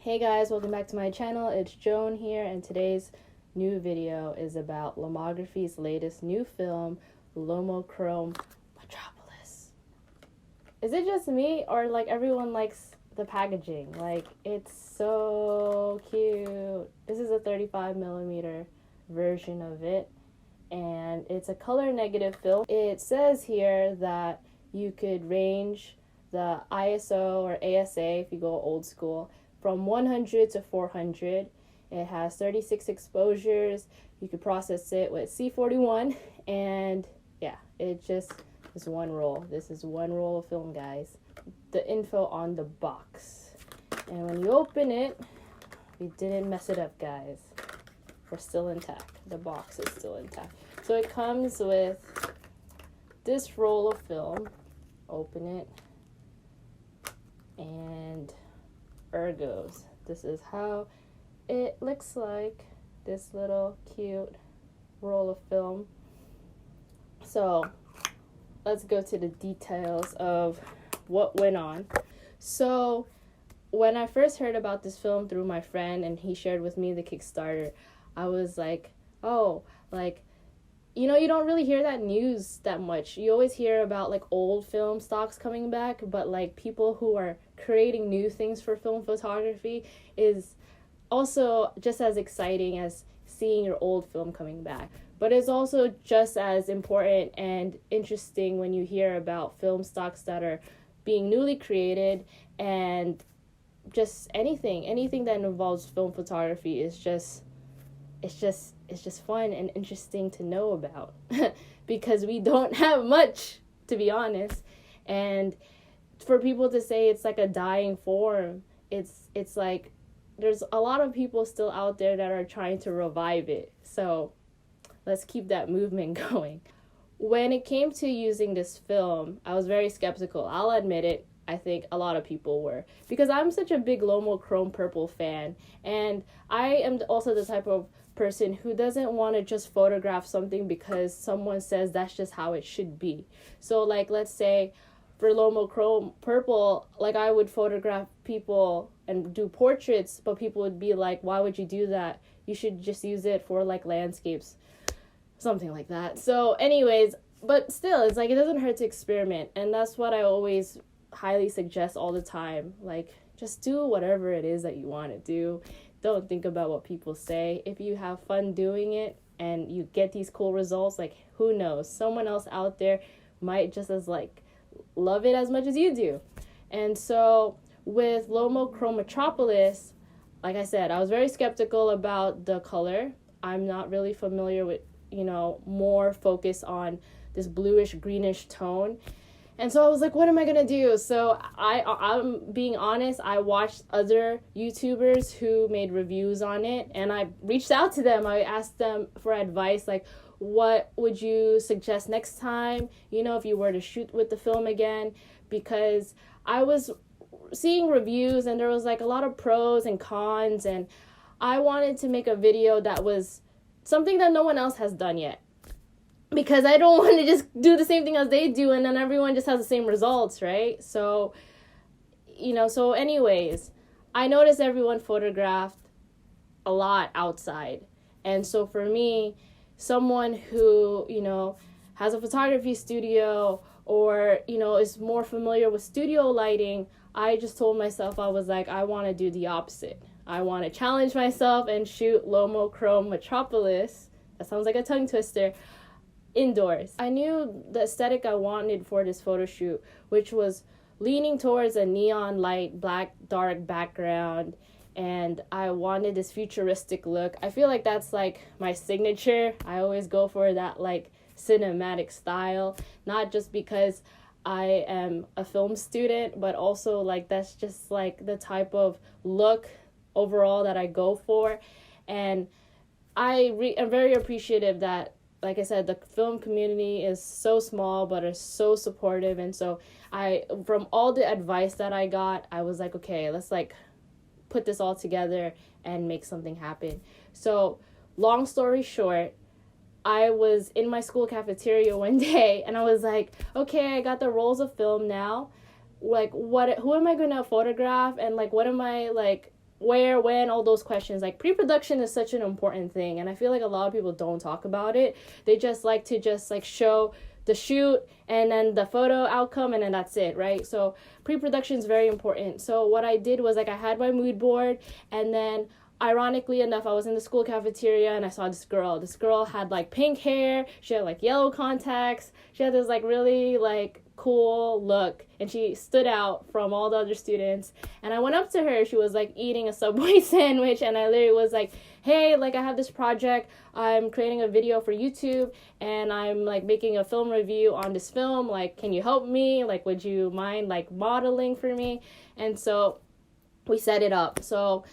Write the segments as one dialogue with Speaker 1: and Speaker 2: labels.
Speaker 1: Hey guys, welcome back to my channel. It's Joan here, and today's new video is about Lomography's latest new film, Lomochrome Metropolis. Is it just me, or like everyone likes the packaging? Like, it's so cute. This is a 35mm version of it, and it's a color negative film. It says here that you could range the ISO or ASA, if you go old school, from 100 to 400. It has 36 exposures. You could process it with C41, and yeah, it just is one roll. This is one roll of film, guys. The info on the box. And when you open it, we didn't mess it up, guys. We're still intact. The box is still intact. So it comes with this roll of film. Open it. And ergos. This is how it looks like, this little cute roll of film. So let's go to the details of what went on. So when I first heard about this film through my friend and he shared with me the Kickstarter, I was like, oh, like, you know, you don't really hear that news that much. You always hear about like old film stocks coming back, but like people who are creating new things for film photography is also just as exciting as seeing your old film coming back. But it's also just as important and interesting when you hear about film stocks that are being newly created, and just anything that involves film photography is just fun and interesting to know about because we don't have much, to be honest. And for people to say it's like a dying form, it's like there's a lot of people still out there that are trying to revive it. So let's keep that movement going. When it came to using this film, I was very skeptical. I'll admit it. I think a lot of people were, because I'm such a big Lomochrome purple fan, and I am also the type of person who doesn't want to just photograph something because someone says that's just how it should be. So like, let's say for Lomochrome purple, like I would photograph people and do portraits, but people would be like, why would you do that? You should just use it for like landscapes, something like that. So anyways, but still, it's like it doesn't hurt to experiment, and that's what I always highly suggest all the time. Like, just do whatever it is that you want to do. Don't think about what people say. If you have fun doing it and you get these cool results, like, who knows, someone else out there might just as like love it as much as you do. And so with Lomochrome Metropolis, like I said, I was very skeptical about the color. I'm not really familiar with, you know, more focus on this bluish greenish tone. And so I was like, what am I going to do? So I'm being honest, I watched other YouTubers who made reviews on it, and I reached out to them. I asked them for advice, like, what would you suggest next time, you know, if you were to shoot with the film again? Because I was seeing reviews and there was like a lot of pros and cons, and I wanted to make a video that was something that no one else has done yet, because I don't want to just do the same thing as they do and then everyone just has the same results, right? So, you know, so anyways, I noticed everyone photographed a lot outside. And so for me, someone who, you know, has a photography studio or, you know, is more familiar with studio lighting, I just told myself, I was like, I want to do the opposite. I want to challenge myself and shoot Lomochrome Metropolis. That sounds like a tongue twister. Indoors. I knew the aesthetic I wanted for this photo shoot, which was leaning towards a neon light, black, dark background, and I wanted this futuristic look. I feel like that's like my signature. I always go for that like cinematic style, not just because I am a film student, but also like that's just like the type of look overall that I go for. And I'm very appreciative that, like I said, the film community is so small but are so supportive. And so from all the advice that I got, I was like, okay, let's like put this all together and make something happen. So long story short, I was in my school cafeteria one day and I was like, okay, I got the rolls of film now. Like, who am I going to photograph? And like, what am I like where, when, all those questions. Like, pre-production is such an important thing, and I feel like a lot of people don't talk about it. They just like to just like show the shoot and then the photo outcome, and then that's it, right? So pre-production is very important. So what I did was, like, I had my mood board, and then ironically enough, I was in the school cafeteria and I saw this girl. This girl had like pink hair, she had like yellow contacts, she had this like really like cool look, and she stood out from all the other students. And I went up to her, she was like eating a Subway sandwich, and I literally was like, hey, like, I have this project, I'm creating a video for YouTube, and I'm like making a film review on this film, like, can you help me, like, would you mind like modeling for me? And so we set it up. So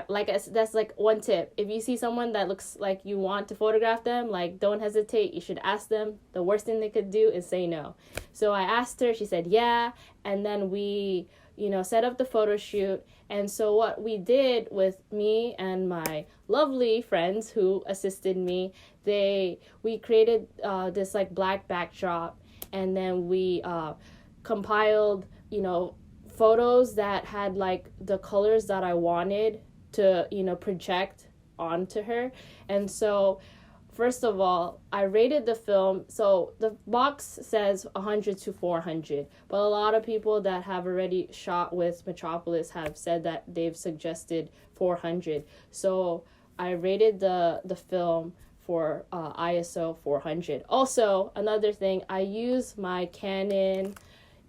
Speaker 1: that's like one tip. If you see someone that looks like you want to photograph them, like, don't hesitate. You should ask them. The worst thing they could do is say no. So I asked her, she said yeah, and then we, set up the photo shoot. And so what we did with me and my lovely friends who assisted me, we created this like black backdrop, and then we compiled, photos that had like the colors that I wanted to project onto her. And so first of all, I rated the film. So the box says 100 to 400, but a lot of people that have already shot with Metropolis have said that they've suggested 400. So I rated the film for ISO 400. Also, another thing, I use my Canon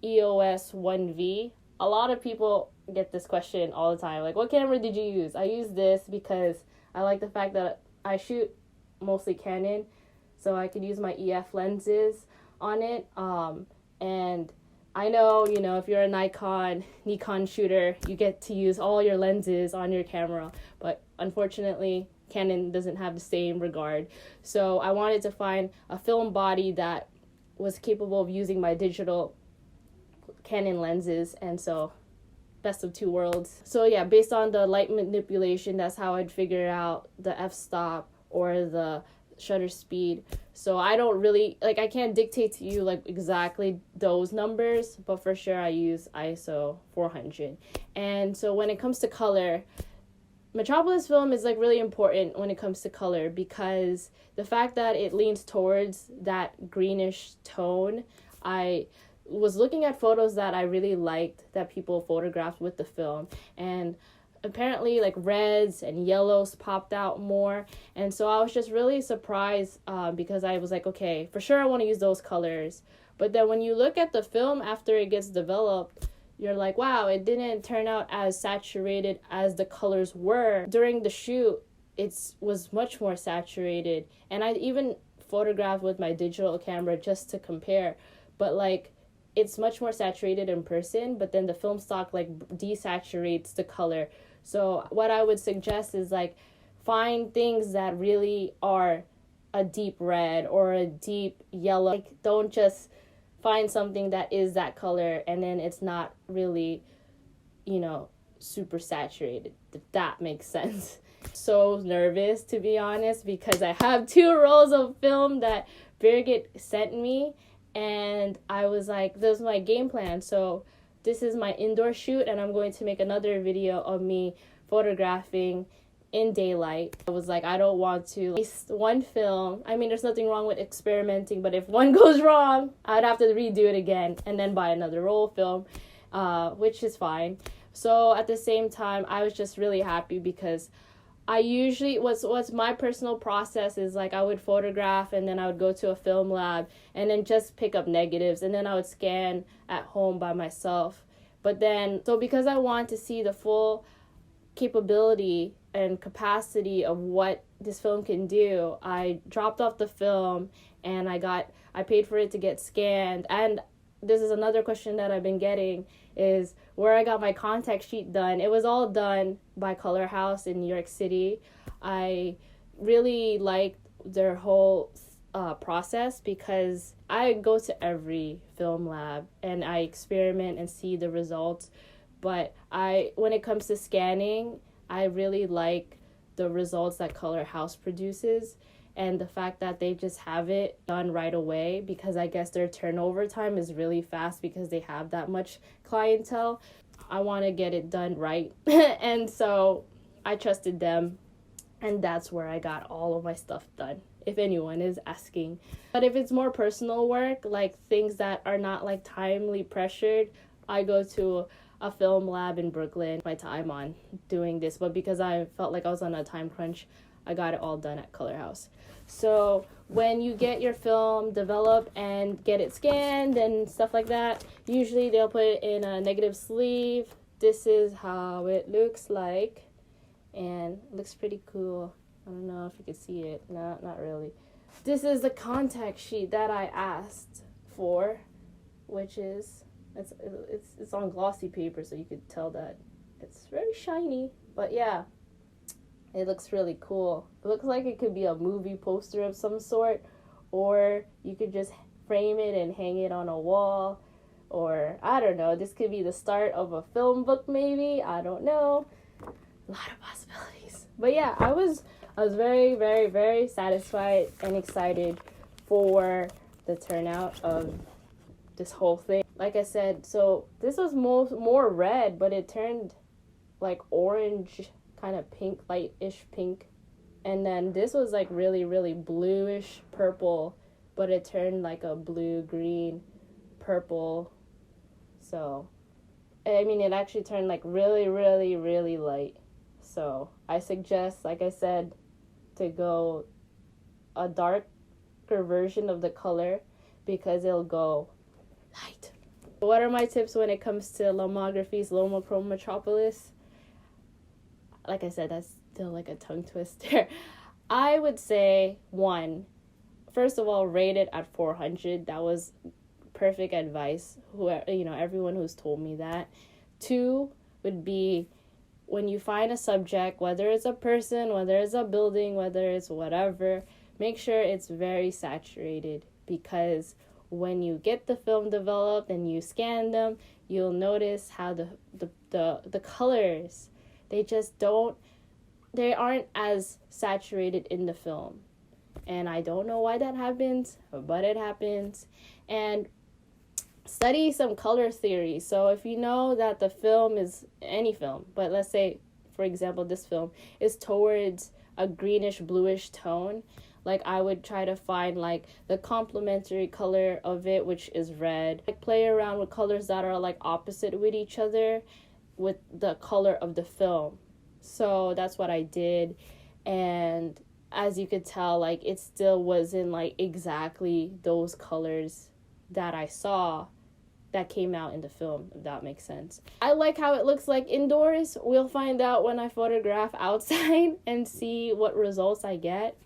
Speaker 1: EOS 1V. A lot of people get this question all the time, like, what camera did you use? I use this because I like the fact that I shoot mostly Canon, so I could use my EF lenses on it. And I know, if you're a Nikon shooter, you get to use all your lenses on your camera, but unfortunately, Canon doesn't have the same regard. So I wanted to find a film body that was capable of using my digital Canon lenses, and so best of two worlds. So yeah, based on the light manipulation, that's how I'd figure out the f-stop or the shutter speed. So I don't really, I can't dictate to you like exactly those numbers, but for sure I use ISO 400. And so when it comes to color, Metropolis film is like really important when it comes to color, because the fact that it leans towards that greenish tone, I was looking at photos that I really liked that people photographed with the film, and apparently like reds and yellows popped out more. And so I was just really surprised because I was like, okay, for sure I want to use those colors. But then when you look at the film after it gets developed, you're like, wow, it didn't turn out as saturated as the colors were. During the shoot, it was much more saturated. And I even photographed with my digital camera just to compare. But like, it's much more saturated in person, but then the film stock like desaturates the color. So what I would suggest is like, find things that really are a deep red or a deep yellow. Like, don't just find something that is that color and then it's not really, super saturated, if that makes sense. So nervous, to be honest, because I have 2 rolls of film that Birgit sent me, and I was like, this is my game plan. So this is my indoor shoot, and I'm going to make another video of me photographing in daylight. I was like, I don't want to waste one film. I mean, there's nothing wrong with experimenting, but if one goes wrong, I'd have to redo it again and then buy another roll of film, which is fine. So at the same time, I was just really happy because I usually, what's my personal process is like, I would photograph and then I would go to a film lab and then just pick up negatives, and then I would scan at home by myself. But then, so because I want to see the full capability and capacity of what this film can do, I dropped off the film and I paid for it to get scanned. And this is another question that I've been getting, is where I got my contact sheet done. It was all done by Color House in New York City. I really liked their whole process because I go to every film lab and I experiment and see the results. But when it comes to scanning, I really like the results that Color House produces, and the fact that they just have it done right away, because I guess their turnover time is really fast because they have that much clientele. I want to get it done right. And so I trusted them, and that's where I got all of my stuff done, if anyone is asking. But if it's more personal work, like things that are not like timely pressured, I go to a film lab in Brooklyn, my time on doing this. But because I felt like I was on a time crunch, I got it all done at Color House. So when you get your film developed and get it scanned and stuff like that, usually they'll put it in a negative sleeve. This is how it looks like, and it looks pretty cool. I don't know if you can see it. No, not really. This is the contact sheet that I asked for, which is it's on glossy paper, so you could tell that it's very shiny. But yeah, it looks really cool. It looks like it could be a movie poster of some sort, or you could just frame it and hang it on a wall, or I don't know, this could be the start of a film book maybe. I don't know. A lot of possibilities. But yeah, I was very, very, very satisfied and excited for the turnout of this whole thing. Like I said, so this was more red, but it turned like orange, kind of pink, light-ish pink. And then this was like really, really bluish purple, but it turned like a blue-green purple. So, I mean, it actually turned like really, really, really light. So I suggest, like I said, to go a darker version of the color because it'll go light. What are my tips when it comes to Lomography's Lomochrome Metropolis? Like I said, that's still like a tongue twister. I would say, 1, first of all, rate it at 400. That was perfect advice. Everyone who's told me that. 2 would be, when you find a subject, whether it's a person, whether it's a building, whether it's whatever, make sure it's very saturated, because when you get the film developed and you scan them, you'll notice how the colors, they aren't as saturated in the film. And I don't know why that happens, but it happens. And study some color theory. So if you know that the film is any film, but let's say, for example, this film is towards a greenish bluish tone, like I would try to find like the complementary color of it, which is red. Like play around with colors that are like opposite with each other with the color of the film. So that's what I did. And as you could tell, like it still wasn't like exactly those colors that I saw that came out in the film, if that makes sense. I like how it looks like indoors. We'll find out when I photograph outside and see what results I get.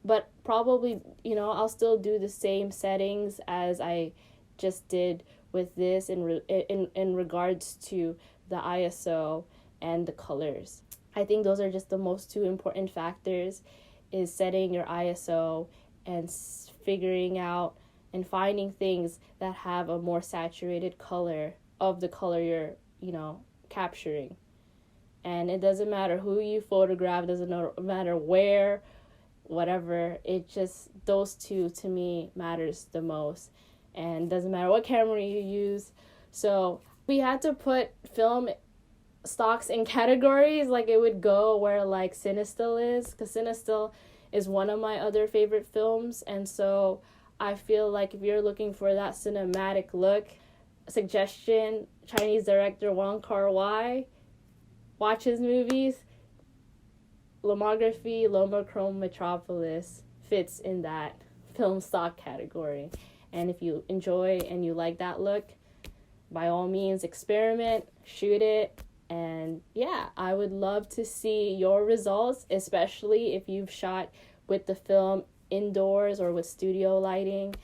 Speaker 1: But probably, I'll still do the same settings as I just did with this in regards to the ISO and the colors. I think those are just the most 2 important factors, is setting your ISO and figuring out and finding things that have a more saturated color of the color you're, capturing. And it doesn't matter who you photograph, doesn't matter where, whatever, it just, those 2 to me matters the most. And doesn't matter what camera you use. So we had to put film stocks in categories, like it would go where like Cinestill is, because Cinestill is one of my other favorite films. And so I feel like if you're looking for that cinematic look, suggestion, Chinese director Wong Kar-wai, watch his movies. Lomochrome Metropolis fits in that film stock category. And if you enjoy and you like that look, by all means, experiment, shoot it. And yeah, I would love to see your results, especially if you've shot with the film indoors or with studio lighting.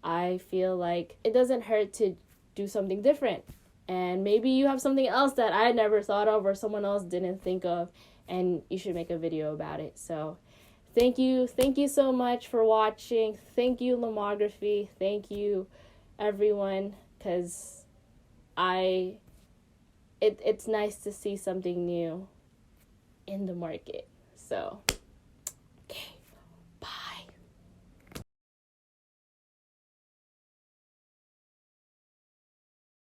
Speaker 1: I feel like it doesn't hurt to do something different. And maybe you have something else that I never thought of or someone else didn't think of, and you should make a video about it. So thank you so much for watching. Thank you, Lomography. Thank you, everyone, because it's nice to see something new in the market. So